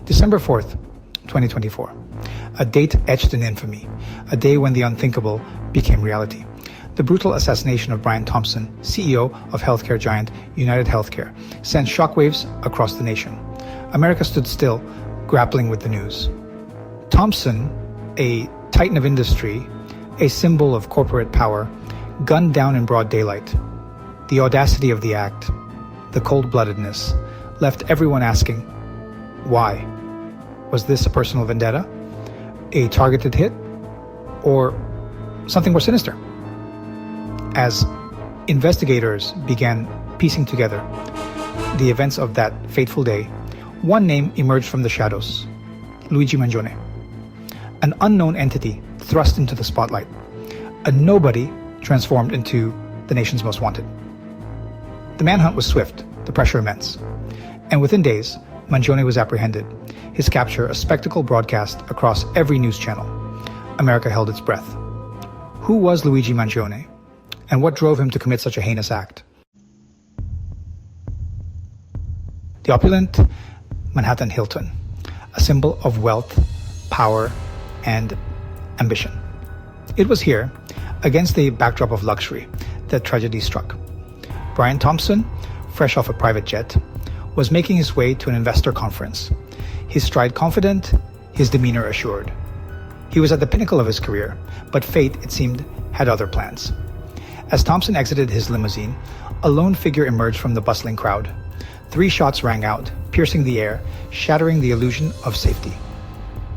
December 4th, 2024. A date etched in infamy. A day when the unthinkable became reality. The brutal assassination of Brian Thompson, CEO of healthcare giant UnitedHealthcare, sent shockwaves across the nation. America stood still, grappling with the news. Thompson, a titan of industry, a symbol of corporate power, gunned down in broad daylight. The audacity of the act, the cold-bloodedness, left everyone asking, why? Was this a personal vendetta? A targeted hit? Or something more sinister? As investigators began piecing together the events of that fateful day, one name emerged from the shadows: Luigi Mangione. An unknown entity thrust into the spotlight. A nobody transformed into the nation's most wanted. The manhunt was swift, the pressure immense. And within days, Mangione was apprehended. His capture a spectacle broadcast across every news channel. America held its breath. Who was Luigi Mangione? And what drove him to commit such a heinous act? The opulent Manhattan Hilton, a symbol of wealth, power, and ambition. It was here, against the backdrop of luxury, that tragedy struck. Brian Thompson, fresh off a private jet, was making his way to an investor conference, his stride confident, his demeanor assured. He was at the pinnacle of his career, but fate, it seemed, had other plans. As Thompson exited his limousine, a lone figure emerged from the bustling crowd. 3 shots rang out, piercing the air, shattering the illusion of safety.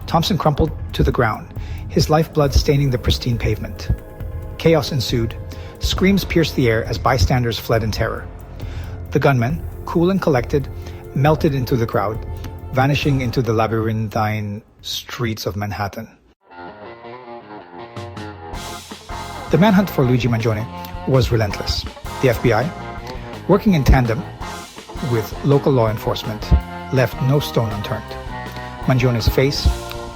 Thompson crumpled to the ground, his lifeblood staining the pristine pavement. Chaos ensued. Screams pierced the air as bystanders fled in terror. The gunman, cool and collected, melted into the crowd, vanishing into the labyrinthine streets of Manhattan. The manhunt for Luigi Mangione was relentless. The FBI, working in tandem with local law enforcement, left no stone unturned. Mangione's face,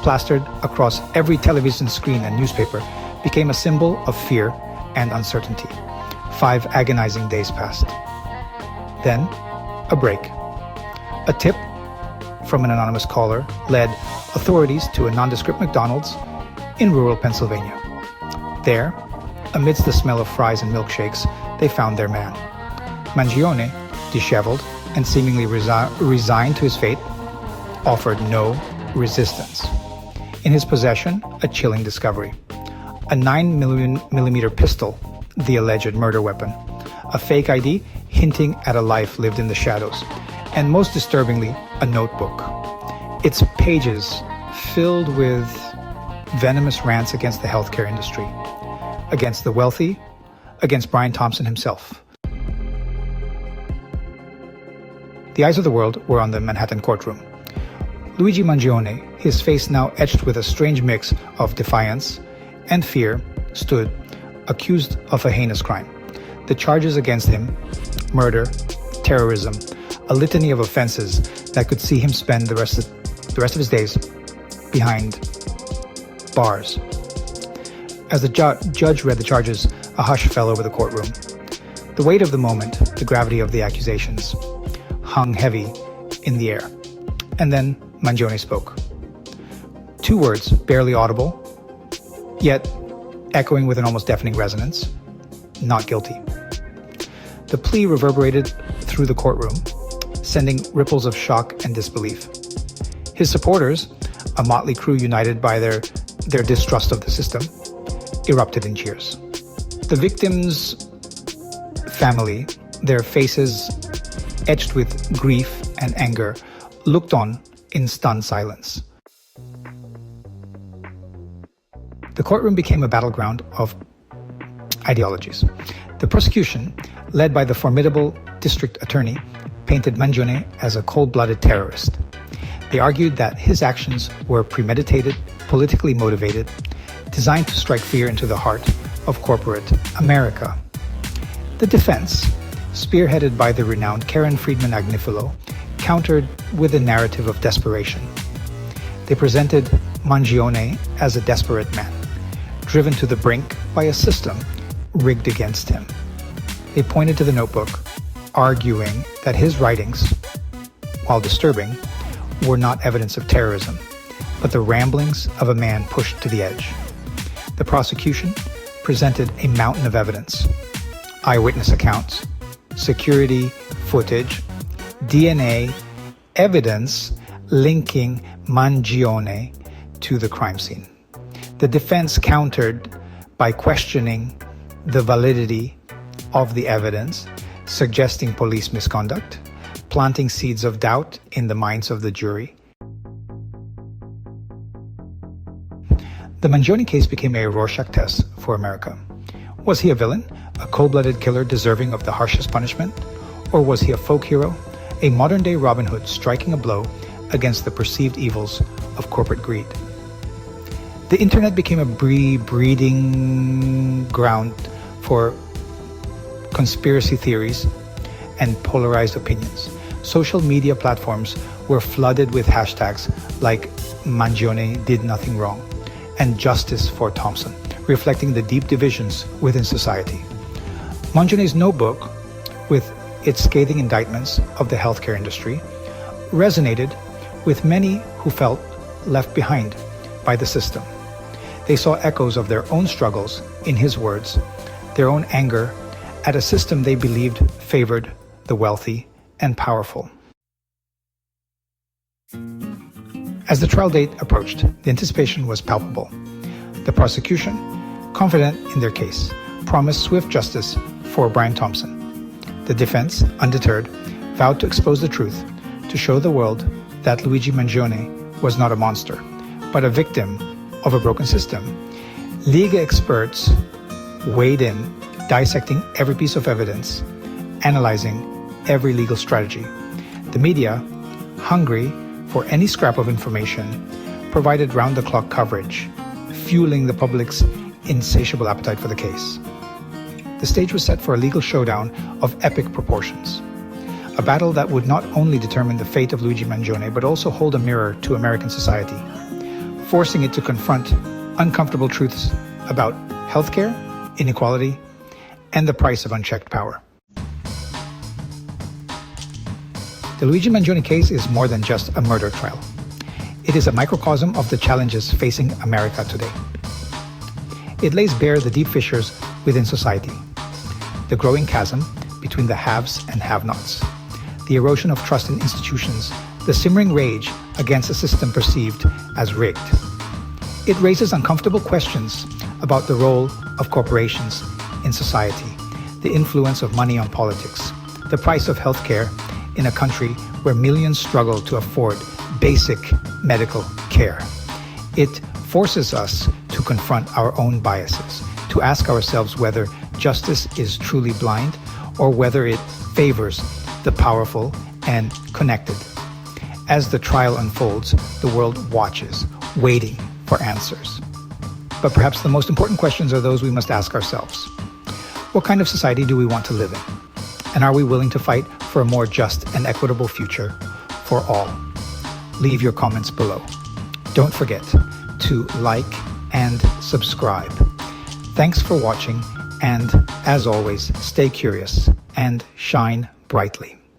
plastered across every television screen and newspaper, became a symbol of fear and uncertainty. 5 agonizing days passed. Then, a break. A tip from an anonymous caller led authorities to a nondescript McDonald's in rural Pennsylvania. There, amidst the smell of fries and milkshakes, they found their man. Mangione, disheveled and seemingly resigned to his fate, offered no resistance. In his possession, a chilling discovery: a 9mm pistol, the alleged murder weapon, a fake ID hinting at a life lived in the shadows, and most disturbingly, a notebook. Its pages filled with venomous rants against the healthcare industry, against the wealthy, against Brian Thompson himself. The eyes of the world were on the Manhattan courtroom. Luigi Mangione, his face now etched with a strange mix of defiance and fear, stood, accused of a heinous crime. The charges against him: murder, terrorism, a litany of offenses that could see him spend the rest of his days behind bars. As the judge read the charges, a hush fell over the courtroom. The weight of the moment, the gravity of the accusations, hung heavy in the air. And then Mangione spoke. 2 words, barely audible, yet echoing with an almost deafening resonance: not guilty. The plea reverberated through the courtroom, sending ripples of shock and disbelief. His supporters, a motley crew united by their distrust of the system, erupted in cheers. The victim's family, their faces etched with grief and anger, looked on in stunned silence. The courtroom became a battleground of ideologies. The prosecution, led by the formidable district attorney, painted Mangione as a cold-blooded terrorist. They argued that his actions were premeditated, politically motivated, designed to strike fear into the heart of corporate America. The defense, spearheaded by the renowned Karen Friedman Agnifilo, countered with a narrative of desperation. They presented Mangione as a desperate man, driven to the brink by a system rigged against him. They pointed to the notebook, arguing that his writings, while disturbing, were not evidence of terrorism, but the ramblings of a man pushed to the edge. The prosecution presented a mountain of evidence: eyewitness accounts, security footage, DNA, evidence linking Mangione to the crime scene. The defense countered by questioning the validity of the evidence, suggesting police misconduct, planting seeds of doubt in the minds of the jury. The Mangione case became a Rorschach test for America. Was he a villain, a cold-blooded killer deserving of the harshest punishment? Or was he a folk hero, a modern-day Robin Hood striking a blow against the perceived evils of corporate greed? The internet became a breeding ground for conspiracy theories and polarized opinions. Social media platforms were flooded with hashtags like Mangione did nothing wrong and Justice for Thompson, reflecting the deep divisions within society. Mangione's notebook, with its scathing indictments of the healthcare industry, resonated with many who felt left behind by the system. They saw echoes of their own struggles in his words, their own anger at a system they believed favored the wealthy and powerful. As the trial date approached, the anticipation was palpable. The prosecution, confident in their case, promised swift justice for Brian Thompson. The defense, undeterred, vowed to expose the truth, to show the world that Luigi Mangione was not a monster, but a victim of a broken system. Legal experts weighed in, dissecting every piece of evidence, analyzing every legal strategy. The media, hungry for any scrap of information, provided round-the-clock coverage, fueling the public's insatiable appetite for the case. The stage was set for a legal showdown of epic proportions, a battle that would not only determine the fate of Luigi Mangione, but also hold a mirror to American society, forcing it to confront uncomfortable truths about healthcare, inequality, and the price of unchecked power. The Luigi Mangione case is more than just a murder trial. It is a microcosm of the challenges facing America today. It lays bare the deep fissures within society, the growing chasm between the haves and have-nots, the erosion of trust in institutions, the simmering rage against a system perceived as rigged. It raises uncomfortable questions about the role of corporations in society, the influence of money on politics, the price of healthcare in a country where millions struggle to afford basic medical care. It forces us to confront our own biases, to ask ourselves whether justice is truly blind or whether it favors the powerful and connected. As the trial unfolds, the world watches, waiting for answers. But perhaps the most important questions are those we must ask ourselves. What kind of society do we want to live in? And are we willing to fight for a more just and equitable future for all? Leave your comments below. Don't forget to like and subscribe. Thanks for watching, and as always, stay curious and shine brightly.